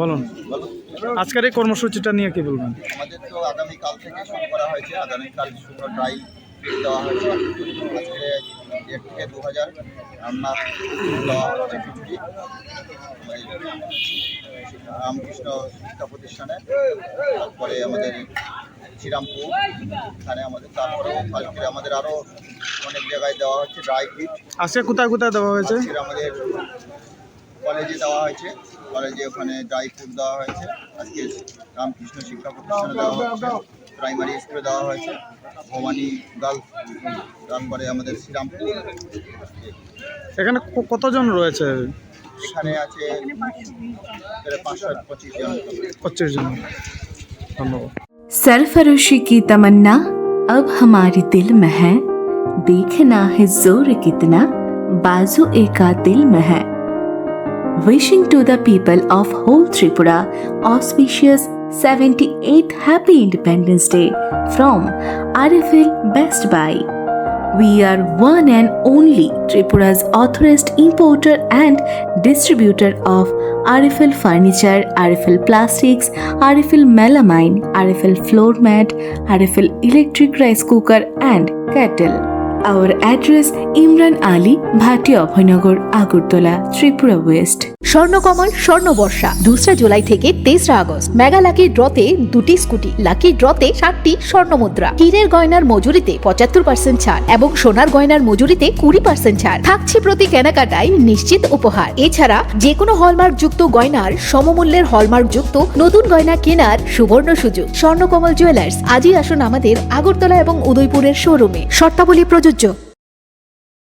বলুন, আজকের এই কর্মসূচিটা নিয়ে কি বলবেন? আমাদের তো আগামীকাল থেকে শুরু করা হয়েছে। আগামীকাল শুরু ট্রাই দেওয়া হয়েছে। আজকে 1 থেকে 2000 রান্না দেওয়া হচ্ছে খিচুড়ি আমাদের রামকৃষ্ণ শিক্ষা প্রতিষ্ঠানে, তারপরে আমাদের শ্রীরামপুর এখানে আমাদের, তারপরেও কালকে আমাদের আরও অনেক জায়গায় দেওয়া হচ্ছে ড্রাই ফিট। আজকে কোথায় কোথায় দেওয়া হয়েছে? আজকে আমাদের কলেজে দেওয়া হয়েছে, কলেজে ওখানে ড্রাই ফ্রুট দেওয়া হয়েছে। আজকে রামকৃষ্ণ শিক্ষা প্রতিষ্ঠানে দেওয়া হচ্ছে, প্রাইমারি স্কুলে দেওয়া হয়েছে, ভবানী গার্লস, তারপরে আমাদের শ্রীরামপুর। এখানে কতজন রয়েছে? এখানে আছে 525 জন। 25 জন। ধন্যবাদ। सरफरोशी की तमन्ना अब हमारे दिल में है, देखना है जोर कितना बाजू एका दिल में है। Wishing to the people of whole Tripura auspicious 78th Happy Independence Day from RFL Best Buy. We are one and only Tripura's authorized importer and distributor of RFL Furniture, RFL Plastics, RFL Melamine, RFL Floor Mat, RFL Electric Rice Cooker and Kettle. Our address Imran Ali, Bhatia Abhaynagar, Agartala, Tripura West. Swarnakamal স্বর্ণবর্ষা 2 July থেকে 23 August. Mega lucky ড্রতে 2টি scooty, lucky ড্রতে 7টি স্বর্ণমুদ্রা, হীরের গয়নার মজুরিতে 75% ছাড় এবং সোনার গয়নার মজুরিতে 20% ছাড় থাকছে প্রতি কেনাকাটায় নিশ্চিত উপহার। এছাড়া যে কোনো হলমার্ক যুক্ত গয়নার সমমূল্যের হলমার্ক যুক্ত নতুন গয়না কেনার সুবর্ণ সুযোগ। স্বর্ণকমল জুয়েলার্স, আজই আসুন আমাদের আগরতলা এবং উদয়পুরের শোরুমে। শর্তাবলী প্রযোজ্য।